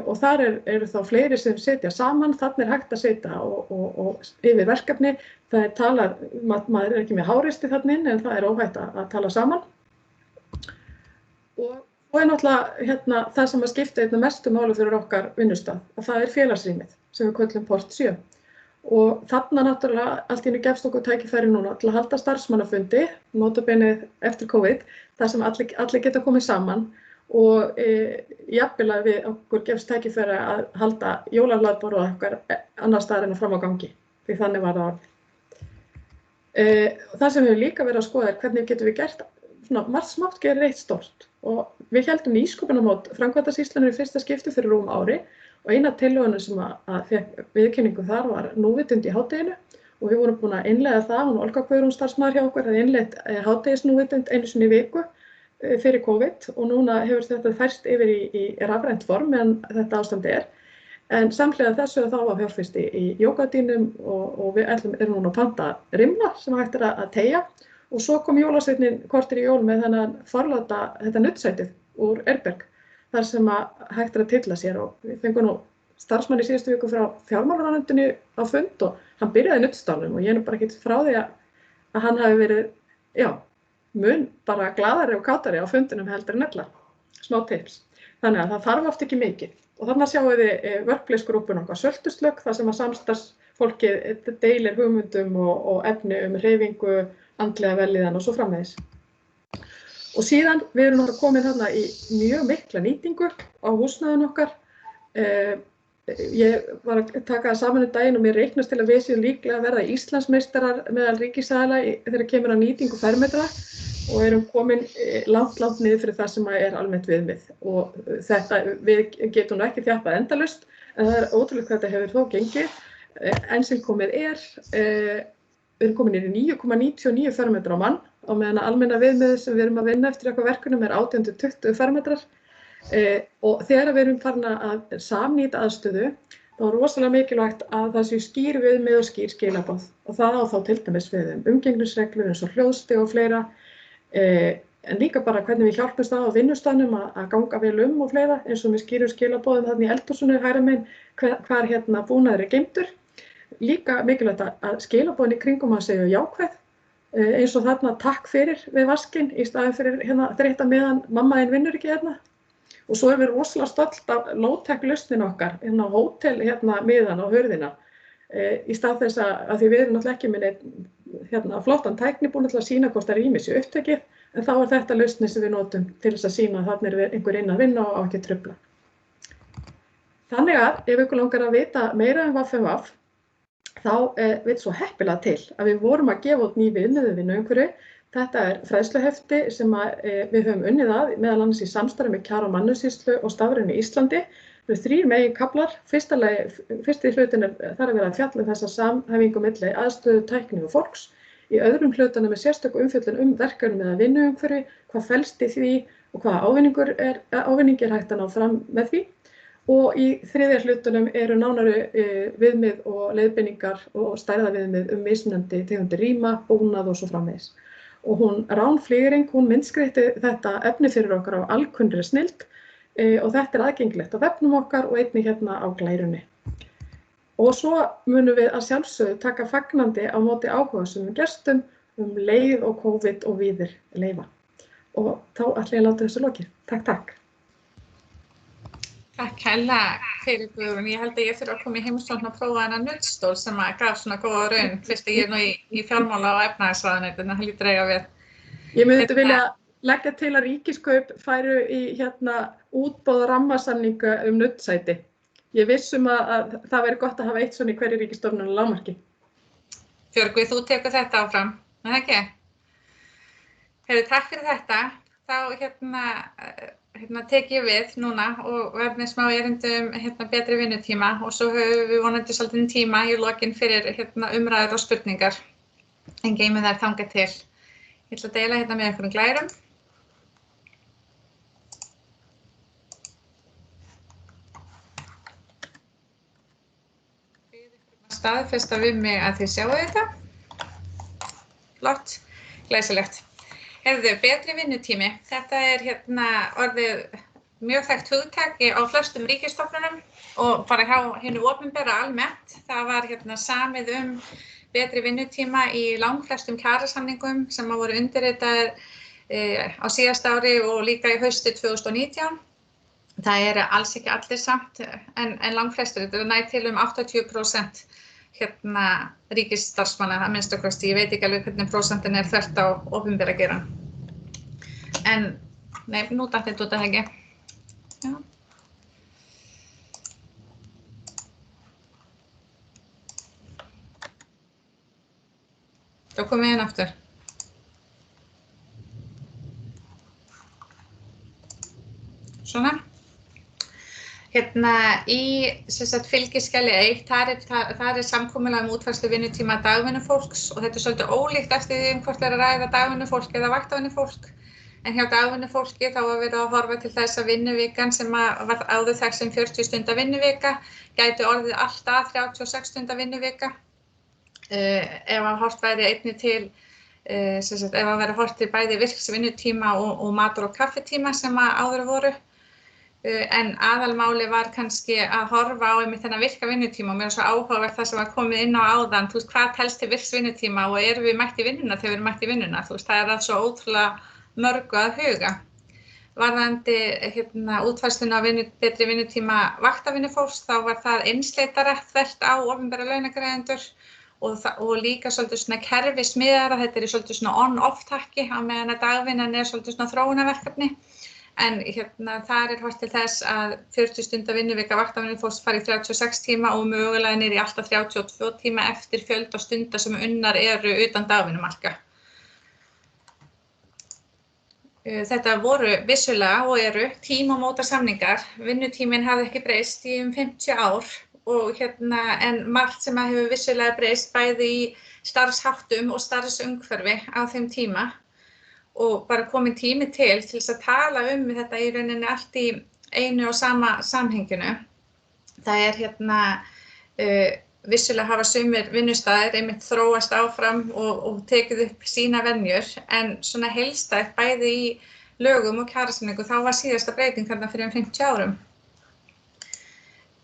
og þar eru þá fleiri sem setja saman. Þarna hægt að setja og yfir verkefni. Það talað, maður ekki með háreisti þarna inn en það óhætt að tala saman. Og náttúrulega það sem að skipta einna mestu máli fyrir okkar vinnustað, að það félagsrýmið sem við köllum Port 7. Og þarna náttúrulega allt í einu gefst okkur tækifæri núna til að halda starfsmannafundi, nota bene eftir COVID, þar sem allir geta komið saman og jafnvel að við okkur gefst tækifæri að halda jólahlaðborð okkar annars staðar en að fram á gangi, því þannig var það orðið. Það sem við höfum líka verið að skoða hvernig getum við gert, margt smátt gerir eitt stórt. Og við héldum nýsköpunarmót framkvæmdasýslunnar í fyrsta skipti fyrir rúm ári. Og eina tillögunum sem að fékk viðurkenningu þar var núvitund í hádeginu og við vorum búin að innleiða það, hún Olga Guðrún starfsmaður hjá okkur hafði innleitt hádegisnúvitund einu sinni í viku fyrir COVID og núna hefur þetta færst yfir í rafrænt form meðan þetta ástandi er. En samhliða þessu þá var fjárfest í jógadínum og við erum núna að panta rimla sem hægt að teygja og svo kom jólasveinninn korter í jól með þennan forláta þetta nuttsætið úr Erberg. Þar sem hægt að tylla sér og við fengum nú starfsmann í síðustu viku frá fjármálaráðuneytinu á fund og hann byrjaði nuddstálnum og ég bara ekkert frá því að hann hafi verið, mun bara glaðari og kátari á fundinum heldur en ella, smá tips. Þannig að það þarf oft ekki mikið og þarna sjáum við workplace-grúppun okkar Söltuslögg þar sem að samstarfsfólkið deilir hugmyndum og efni hreyfingu, andlega vellíðan og svo framvegis. Og síðan við erum náttúrulega komin þarna í mjög mikla nýtingu á húsnæðinu okkar. Ég var að taka það saman daginn og mér reiknast til að við séum líklega að verða Íslandsmeistarar meðal ríkisaðila þegar kemur að nýtingu fermetra og erum komin langt niður fyrir það sem er almennt viðmið. Og þetta, við getum ekki þjappað endalaust, en það ótrúlegt hvað þetta hefur þó gengið. Enn sem komið við erum komin í 9,99 fermetra á mann á meðan almenna viðmiðið sem við erum að vinna eftir eitthvað verkunum 18-20 fermetrar og þegar við erum farin að samnýta aðstöðu þá er rosalega mikilvægt að það séu skýr viðmið og skýr skilaboð og það á þá til dæmis við umgengnisreglur eins og hljóðstig og fleira en líka bara hvernig við hjálpumst á vinnustaðnum að ganga vel og fleira eins og með skýrum skilaboðum þarna í eldhúsinu hægra megin hvar búnaður geymdur. Líka mikilvægt að skilaboðin í kringum að segja jákvæð eins og þarna takk fyrir við vaskinn í staðinn fyrir þreytta meðan mamma þín vinnur ekki hérna. Og svo erum við rosalega stolt af low-tech lausnin okkar, hótel miðan á hurðina. Í stað þess að því við erum náttúrulega ekki með flottan tæknibúnað til að sýna hvort það rými sé upptekið, en þá er þetta lausnin sem við notum til þess að sýna að þarna er einhver inn að vinna og ekki trufla. Þannig að ef ykkur langar að vita meira VFMVAF, þá vill svo heppilega til að við vorum að gefa út ný viðmið vinnuumhverfi. Þetta fræðsluhefti sem við höfum unnið að, meðal annars í samstarfi með Kjara- og mannauðssýslu og Stafrænu Íslandi. Það eru 3 meginkaflar. Fyrsti hlutin þar að vera að fjalla þessa samhæfingu milli aðstöðu, tækni og fólks. Í öðrum hlutanum sérstöku umfjöllun verkefni eða vinnuumhverfi, hvað felst í því og hvaða ávinning er hægt að ná fram með því. Og í þriðja hlutunum eru nánari viðmið og leiðbeiningar og stærðaviðmið mismunandi tegundir rýma, búnað og svo framvegis. Og hún Rán Flygering, hún myndskreytti þetta efni fyrir okkur á alkunnri snilld og þetta aðgengilegt á vefnum okkar og einnig á glærunni. Og svo munum við að sjálfsögðu taka fagnandi á móti áhugasömum gestum leið og COVID og víðir leyfa. Og þá ætla ég að láta þessu lokið. Takk. Takk hella fyrir Guðrún. Ég held að ég fyrir að koma í heimsókn og prófa þennan nuddstól sem gaf svona góða raun fyrst ég nú í fjármála- og efnahagsráðuneytinu, það hlýtur eiga við. Ég myndi vilja leggja til að Ríkiskaup færu í útboð og rammasamninga nuddsæti. Ég viss að það væri gott að hafa eitt svona í hverju ríkisstofnun á lágmarki. Björgvin, þú tekur þetta áfram, er það ekki? Heyrðu, takk fyrir þetta. Þá tek ég við núna og verð með smá erindum betri vinnutíma og svo höfum við vonandi svolítið tíma í lokin fyrir umræður og spurningar. En geymum þær þangað til. Ég ætla að deila með einhverjum glærum. Staðfesta við mig að þið sjáu þetta. Flott, glæsilegt. Heyrðu, betri vinnutími. Þetta er orðið mjög þekkt hugtak á flestum ríkisstofnunum og bara hjá hinu opinbera almennt. Það var samið betri vinnutíma í langflestum kjarasamningum sem voru undirritaðir á síðasta ári og líka í hausti 2019. Það eru alls ekki allir samt en langflestir. Þetta nær til 80% ríkisstarfsmanna að minnsta kosti. Ég veit ekki alveg hvernig prósentin er þvert á opinbera geirann. En, nei, nú datt þetta út af ekki. Já. Þá komum við inn aftur. Svona. Í fylgiskjali 1, þar er samkomulag útfærslu vinnutíma dagvinnufólks og þetta er svolítið ólíkt eftir því hvort er að ræða dagvinnufólk eða vaktavinnufólk. En hjá dagvinnufólki þá var verið að horfa til þess að vinnuvikan sem var áður þekkt sem 40 stunda vinnuvika gæti orðið allt að 36 stunda vinnuvika. Ef að horft væri einnig til, ef að vera horft til bæði virks vinnutíma og matur- og kaffitíma sem áður voru. En aðalmáli var kannski að horfa á þennan virka vinnutíma og mér svo áhugavert það sem var komið inn á áðan, hvað telst til virks vinnutíma og erum við mætt í vinnuna þegar við erum mætt í vinnuna, það er svo ótrúlega mörgu að huga. Varðandi útfærsluna á betri vinnutíma vaktavinnufólks þá var það einsleitara þvert á opinbera launagreiðendur og líka svolítið svona kerfismiðara, þetta er í svolítið svona on-off takki á meðan að dagvinnan er svolítið svona þróunarverkefni. En þar er horft til þess að 40 stunda vinnuvika vaktavinnufólks fari í 36 tíma og mögulega niður í alltaf 32 tíma eftir fjölda stunda sem unnar eru utan dagvinnumarka. Þetta voru vissulega og eru tímamótasamningar. Vinnutíminn hafði ekki breyst í 50 ár og en margt sem hefur vissulega breyst bæði í starfsháttum og starfsumhverfi á þeim tíma. Og bara komin tími til þess að tala þetta í rauninni allt í einu og sama samhenginu. Það er vissulega hafa sumir vinnustaðir einmitt þróast áfram og tekið upp sína venjur, en svona heildstætt bæði í lögum og kjarasamningum þá var síðasta breyting þarna fyrir 50 árum.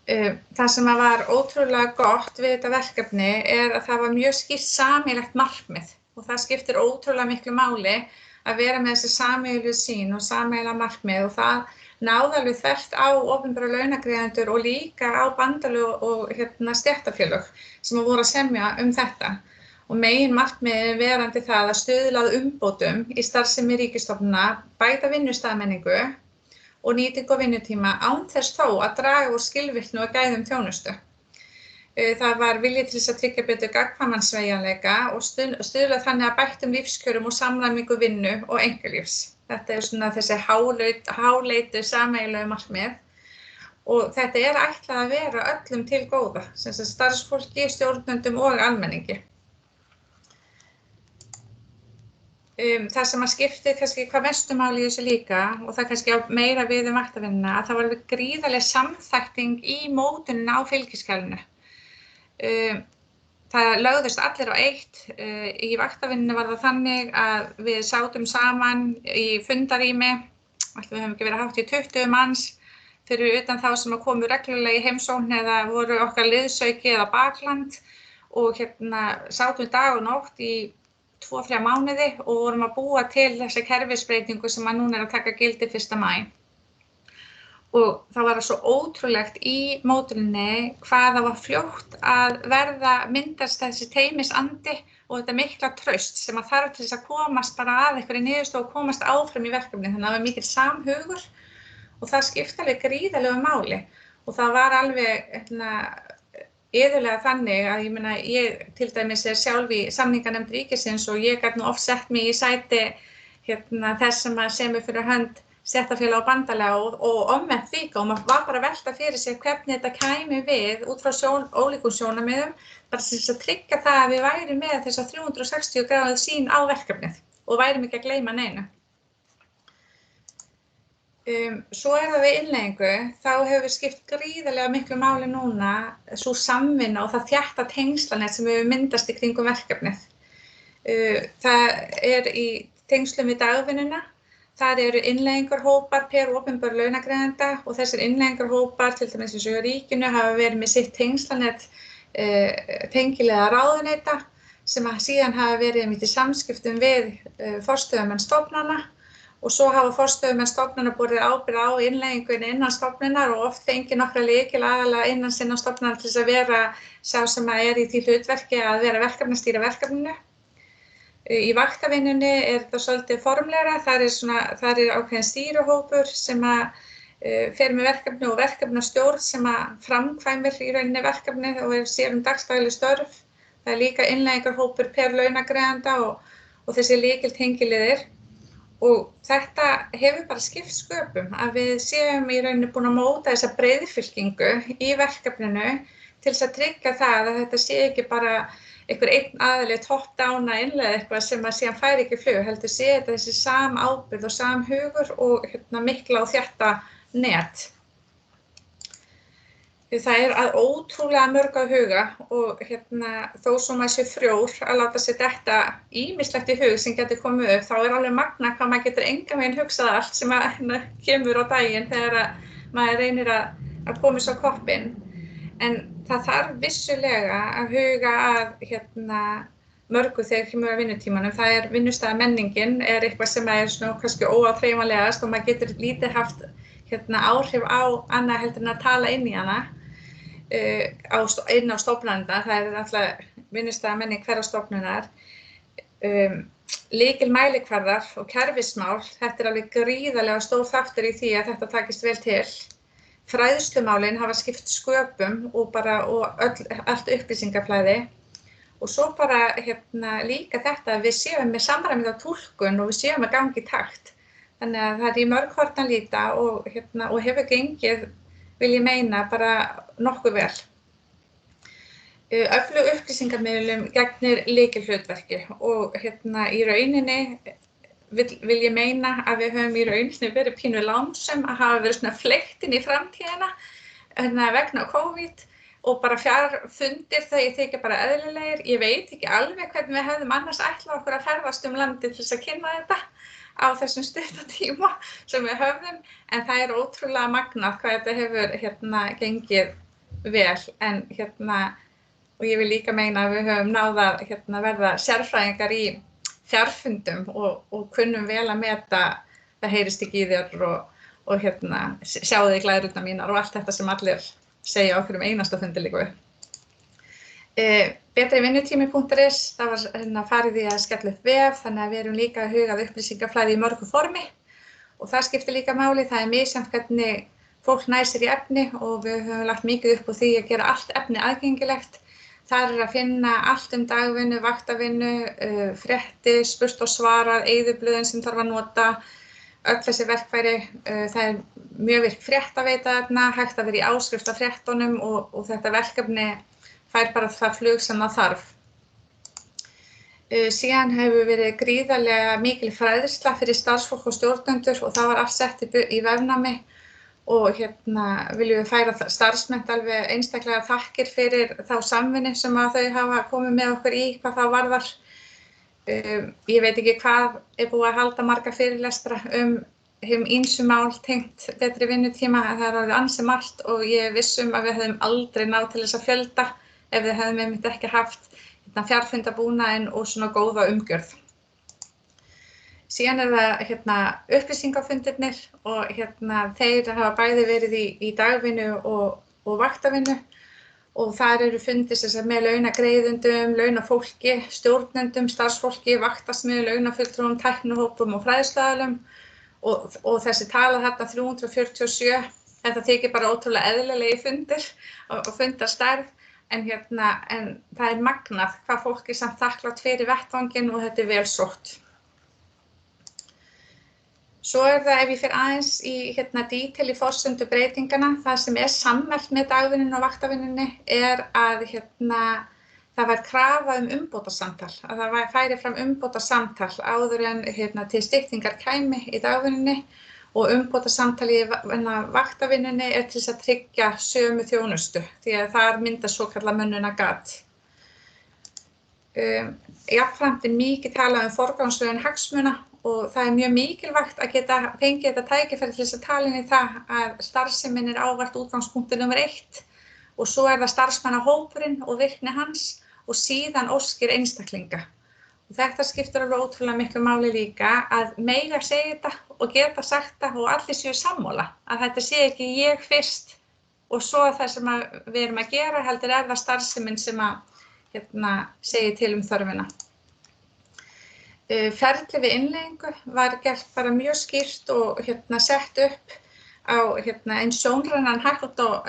Það sem var ótrúlega gott við þetta verkefni er að það var mjög skýrt sameiginlegt markmið og það skiptir ótrúlega miklu máli að vera með þessi sameiginlegu sýn og sameiginlega markmið og það náði alveg þvert á opinbera launagreiðendur og líka á bandalög og stéttarfélög sem voru að semja þetta. Og megin markmiðið verandi það að stuðla að umbótum í starfsemi ríkisstofnana, bæta vinnustaðamenningu og nýtingu á vinnutíma án þess þó að draga úr skilvirkni og gæðum þjónustu. Það var vilji til þess að tryggja betur gagnkvæman sveigjanleika og stuðla þannig að bættum lífskjörum og samræmingu vinnu og einkalífs. Þetta er svona þessi háleitu sameiginlegu markmið og þetta er ætlað að vera öllum til góða, sem sagt starfsfólki, stjórnendum og almenningi. Það sem að skipti kannski hvað mestu máli í þessu líka og það kannski á meira við vaktavinnuna að það var gríðarleg samþætting í mótunin á fylgiskjalinu. Það lögðust allir á eitt. Í vaktavinnunni var það þannig að við sátum saman í fundarými, við höfum ekki verið hátt í 20 manns, fyrir utan þá sem komu reglulega í heimsókn eða voru okkar liðsauki eða bakland og sátum dag og nótt í 2-3 mánuði og vorum að búa til þessa kerfisbreytingu sem núna er að taka gildi 1. maí. Og það var svo ótrúlegt í mótuninni hvað það var fljótt að myndast þessi teymisandi og þetta mikla traust sem að þarf til þess að komast bara að einhverju niðurstöðu og komast áfram í verkefni. Þannig að það var mikill samhugur og það skipti alveg gríðarlegu máli. Og það var alveg iðulega þannig að ég meina, ég til dæmis sjálf í samninganefnd ríkisins og ég gat nú oft sett mig í sæti þess sem að semur fyrir hönd stéttarfélaga og bandalega og omvendt líka og maður var bara að velta fyrir sér hvernig þetta kæmi við út frá ólíkum sjónarmiðum, bara til þess að tryggja það að við værum með þessa 360 gráðu sýn á verkefnið og værum ekki að gleyma neinu. Svo það við innleiðingu, þá hefur skipt gríðarlega miklu máli núna svo samvinna og það þétta tengslanett sem hefur myndast í kringum verkefnið. Það í tengslum við dagvinnuna. Þar eru innleiðingarhópar per opinber launagreiðanda og þessir innleiðingarhópar, til dæmis eins og hjá ríkinu, hafa verið með sitt tengslanett tengilega ráðuneyta sem síðan hafa verið í samskiptum við forstöðumenn stofnana og svo hafa forstöðumenn stofnana borið ábyrgð á innleiðingunni innan stofnunar og oft fengið nokkra lykilaðila innan sinna stofnunar til þess að vera sá sem í því hlutverki að vera verkefnastýra verkefninu. Í vaktavinnunni þetta svolítið formlegra, þar ákveðin stýrihópur sem fer með verkefni og verkefnastjórn sem framkvæmir í rauninni verkefnið og sér dagsdagleg störf. Það líka innleiðingarhópur per launagreiðanda og þessi lykiltengiliðir. Og þetta hefur bara skipt sköpum að við séum í rauninni búin að móta þessa breiðfylkingu í verkefninu til þess að tryggja það að þetta sé ekki bara einhver einn aðili top-down að innleiða eitthvað sem síðan fær ekki flug, heldur sé þetta þessi samábyrgð og samhugur og mikla og þétta net. Það að ótrúlega mörg að huga og þó svo maður sé frjór að láta sér detta ýmislegt í hug sem getur komið upp, þá alveg magna hvað maður getur engan veginn hugsað allt sem kemur á daginn þegar maður reynir að koma svo koppinn. En það þarf vissulega að huga að mörgu þegar kemur að vinnutímanum. Það vinnustaðamenningin eitthvað sem svona kannski óáþreifanlegast og maður getur lítið haft áhrif á annað heldur en að tala inn í hana inn á stofnanda. Það náttúrulega vinnustaðamenning hverrar stofnunar. Lykilmælikvarðar og kerfismál, þetta alveg gríðarlega stór þáttur í því að þetta takist vel til. Fræðslumálin hafa skipt sköpum og allt upplýsingaflæði og svo bara líka þetta að við séum með samræmda túlkun og við séum að gangi í takt. Þannig að það í mörg horn að líta og hefur gengið, vil ég meina, bara nokkuð vel. Öflug upplýsingamiðlun gegnir lykilhlutverki og í rauninni vil ég meina að við höfum í rauninni verið pínu lánsöm að hafa verið svona fleygt inn í framtíðina vegna COVID og bara fjarfundir þegar þykja bara eðlilegir. Ég veit ekki alveg hvernig við hefðum annars ætlað okkur að ferðast landið til þess að kynna þetta á þessum stutta tíma sem við höfðum, en það ótrúlega magnað hvað þetta hefur gengið vel. Og ég vil líka meina að við höfum náð að verða sérfræðingar í fjarfundum og kunnum vel að meta, það heyrist ekki í þér og sjáðu þig glærurnar mínar og allt þetta sem allir segja okkur einasta fundi líka við. Betrivinnutími.is, það var farið í að skella upp vef, þannig að við erum líka að huga að upplýsingaflæði í mörgu formi og það skiptir líka máli. Það misjafnt hvernig fólk nær sér í efni og við höfum lagt mikið upp á því að gera allt efni aðgengilegt. Þar að finna allt dagvinnu, vaktavinnu, fréttir, spurt og svarað, eyðublöðin sem þarf að nota, öll þessi verkfæri. Það mjög virk fréttaveita þarna, hægt að vera í áskrift af fréttunum og þetta verkefni fær bara það flug sem það þarf. Síðan hefur verið gríðarlega mikil fræðsla fyrir starfsfólk og stjórnendur og það var allt sett í vefnámi. Og viljum við færa starfsmenn alveg einstaklega þakkir fyrir þá samvinnu sem þau hafa komið með okkur í hvað það varðar. Ég veit ekki hvað búið að halda marga fyrirlestra ýmsu mál tengt betri vinnutíma, en það orðið ansi margt og ég viss að við hefðum aldrei náð til þess að fjölda ef við hefðum einmitt ekki haft fjarfundabúnaðinn og svona góða umgjörð. Síðan það upplýsingafundirnir og þeir hafa bæði verið í dagvinnu og vaktavinnu og þar eru fundir með launagreiðendum, launafólki, stjórnendum, starfsfólki, vaktasmiðum, launafulltrúum, tæknihópum og fræðsluaðilum og þessi tala þarna 347, þetta þykir bara ótrúlega eðlilegi fundir og fundarstærð en það magnað hvað fólk samt þakklátt fyrir vettvanginn og þetta vel sótt. Svo það ef ég fer aðeins í detail í forsendu breytingana, það sem sammerkt með dagvinnunni og vaktavinnunni að það var krafa umbótasamtal, að það færi fram umbótasamtal áður en til styttingar kæmi í dagvinnunni og umbótasamtal í vaktavinnunni til þess að tryggja sömu þjónustu því að þar myndast svokallað mönnunargat. Jafnframt mikið talað forgangsröðun hagsmuna og það mjög mikilvægt að geta fengið þetta tækifæri til þess að tala inn í það að starfsemin ávallt útgangspunktur nummer 1 og svo það starfsmannahópurinn og virkni hans og síðan óskir einstaklinga. Og þetta skiptir alveg ótrúlega miklu máli líka að mega segja þetta og geta sagt það og allir séu sammála. Að þetta sé ekki ég fyrst og svo það sem við erum að gera heldur það starfsemin sem að segja til þörfina. Ferli við innleiðingu var gert bara mjög skýrt og sett upp á eins sjónrænan hægt og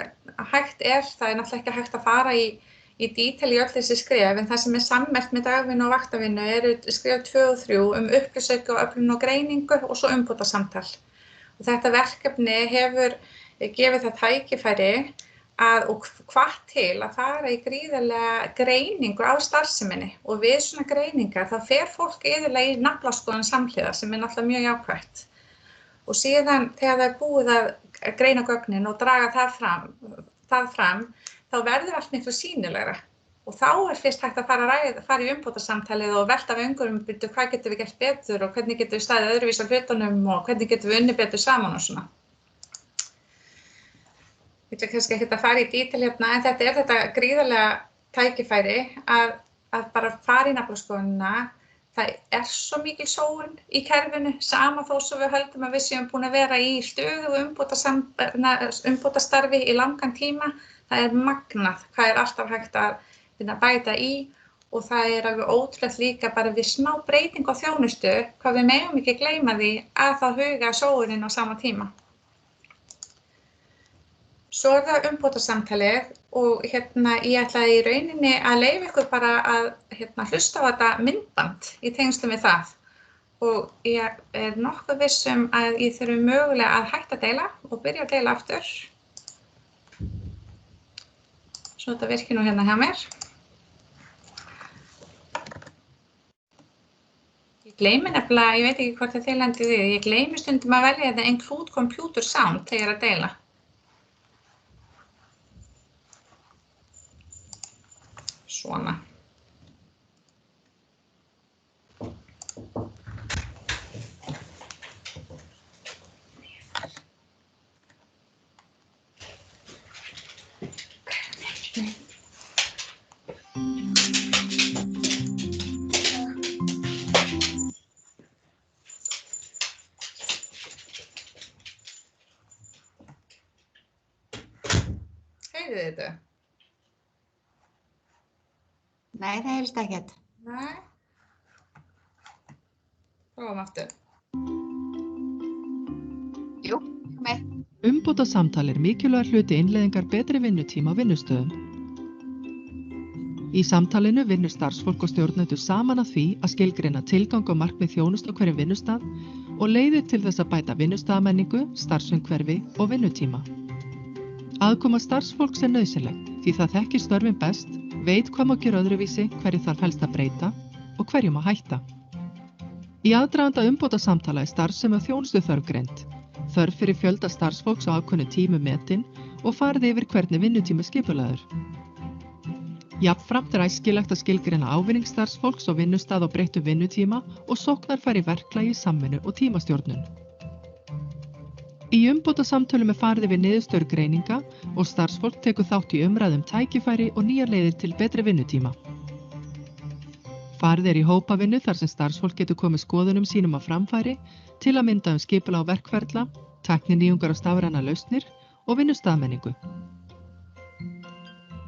hægt það náttúrulega ekki hægt að fara í detail í öll þessi skref en það sem sammerkt með dagvinnu og vaktavinnu skref 2 og 3 upplýsingu og öflun og greiningu og svo umbótasamtal. Og þetta verkefni hefur gefið það tækifæri og hvatt til að fara í gríðarlega greiningu á starfseminni og við svona greiningar þá fer fólk iðulega í naflaskoðun samhliða sem náttúrulega mjög jákvætt. Og síðan þegar það búið að greina gögnin og draga það fram þá verður allt miklu sýnilegra og þá fyrst hægt að fara í umbótasamtalið og velta við umhverfum hvað getum við gert betur og hvernig getum við staðið öðruvísi á hlutunum og hvernig getum við unnið betur saman og svona. Ég ætla kannski ekki að fara í detail en þetta gríðarlega tækifæri að bara fara í naflaskoðunina. Það svo mikil sóun í kerfinu, sama þó svo við höldum að við séum búin að vera í stöðugu umbótastarfi í langan tíma. Það magnað hvað alltaf hægt að bæta í og það alveg ótrúlegt líka bara við smá breyting á þjónustu, hvað við megum ekki gleyma því að það huga sóunin á sama tíma. Svo það umbótasamtalið og ég ætlaði í rauninni að leyfa ykkur bara að hlusta á þetta myndband í tengslum við það. Og ég nokkuð viss að ég þurfi mögulega að hætta að deila og byrja að deila aftur. Svo þetta virkir nú hjá mér. Ég gleymi nefnilega, ég veit ekki hvort þið lendið í því, ég gleymi stundum að velja þetta include computer sound þegar ég að deila. Svona. Heyrið þið þetta? Nei, það heyrist ekkert. Nei. Prófum aftur. Jú, með. Umbótasamtal mikilvægur hluti innleiðingar betri vinnutíma á vinnustöðum. Í samtalinu vinnur starfsfólk og stjórnendur saman að því að skilgreina tilgang og markmið þjónustu á hverjum vinnustað og leiðir til þess að bæta vinnustaðamenningu, starfsumhverfi og vinnutíma. Aðkoma starfsfólks nauðsynleg því það þekkir störfin best, veit hvað má gera öðruvísi, hverju þarf helst að breyta og hverju má hætta. Í aðdraganda umbótasamtala starfsemi og þjónustuþörf greind, þörf fyrir fjölda starfsfólks á ákveðnu tímu metin og farið yfir hvernig vinnutími skipulagður. Jafnframt æskilegt að skilgreina ávinning starfsfólks og vinnustað á breyttum vinnutíma og sóknarfæri verklagi, samvinnu og tímastjórnun. Í umbótasamtölum farið yfir niðurstöður greininga og starfsfólk tekur þátt í umræðum tækifæri og nýjar leiðir til betri vinnutíma. Farið í hópavinnu þar sem starfsfólk getur komið skoðunum sínum á framfæri til að mynda skipulag á verkferla, tækninýjungar og stafrænar lausnir og vinnustaðmenningu.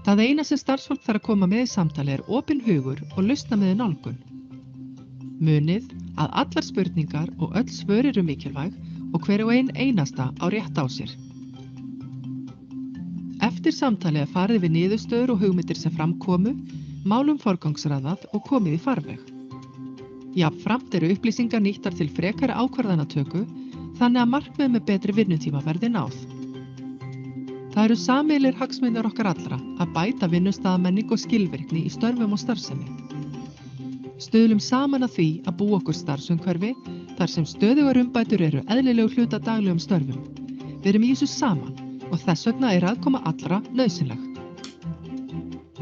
Það eina sem starfsfólk þarf að koma með í samtali opinn hugur og lausnamiðuð nálgun. Munið að allar spurningar og öll svör eru mikilvæg og hver og einasta á rétt á sér. Eftir samtalið er farið við niðurstöður og hugmyndir sem fram komu, málum forgangsraðað og komið í farveg. Jafnframt eru upplýsingar nýttar til frekari ákvarðanatöku, þannig að markmið með betri vinnutíma verði náð. Það eru sameiginlegir hagsmunir okkar allra að bæta vinnustaðamenningu og skilvirkni í störfum og starfsemi. Stuðlum saman að því að búa okkur starfsumhverfi þar sem stöðugar umbætur eru eðlilegur hluti af daglegum störfum. Við erum í þessu saman og þess vegna er aðkoma allra nauðsynleg.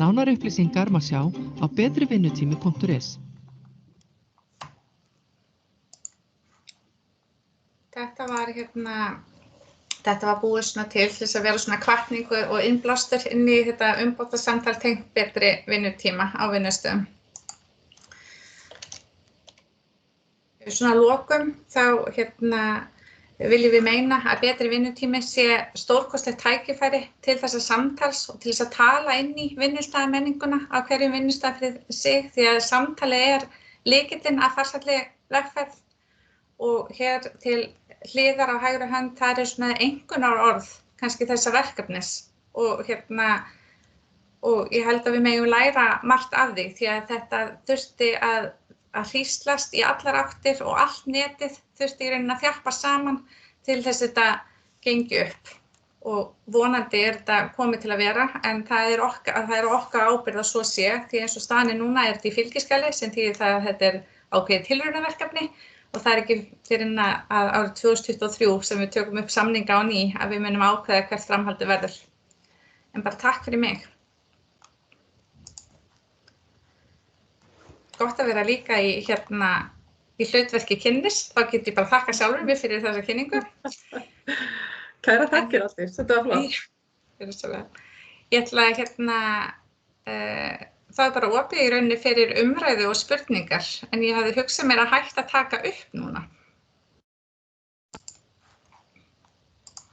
Nánari upplýsingar má sjá á betrivinnutími.is. Þetta var búið svona til þess að vera svona hvatningu og innblástur inn í þetta umbótasamtal tengt betri vinnutíma á vinnustöðum. Svona að lokum þá viljum við meina að betri vinnutími sé stórkostlegt tækifæri til þessa samtals og til þess að tala inn í vinnustaðamenninguna á hverjum vinnustað fyrir sig því að samtalið er lykillinn að farsælli vegferð og hér til hliðar á hægri hönd það eru svona einkunnarorð kannski þessa verkefnis og og ég held að við megum læra margt af því því að þetta þurfti að hríslast í allar áttir og allt netið þurfti í rauninni að þjappa saman til þess að þetta gengi upp og vonandi er þetta komið til að vera en það er okkar ábyrgð að svo sé því eins og staðan núna er þetta í fylgiskjali sem þýðir það að þetta er ákveðið tilraunaverkefni og það er ekki fyrir að árið 2023 sem við tökum upp samninga á ný að við munum ákveða hvert framhaldið verður. En bara takk fyrir mig. Gott að vera líka í hlutverki kynnis, þá get ég bara þakka sjálfur mér fyrir þessa kynningu. Kæra þakkir allir, þetta var flott. Ég ætla að það er bara opið í rauninni fyrir umræðu og spurningar, en ég hafði hugsað mér að hætta að taka upp núna.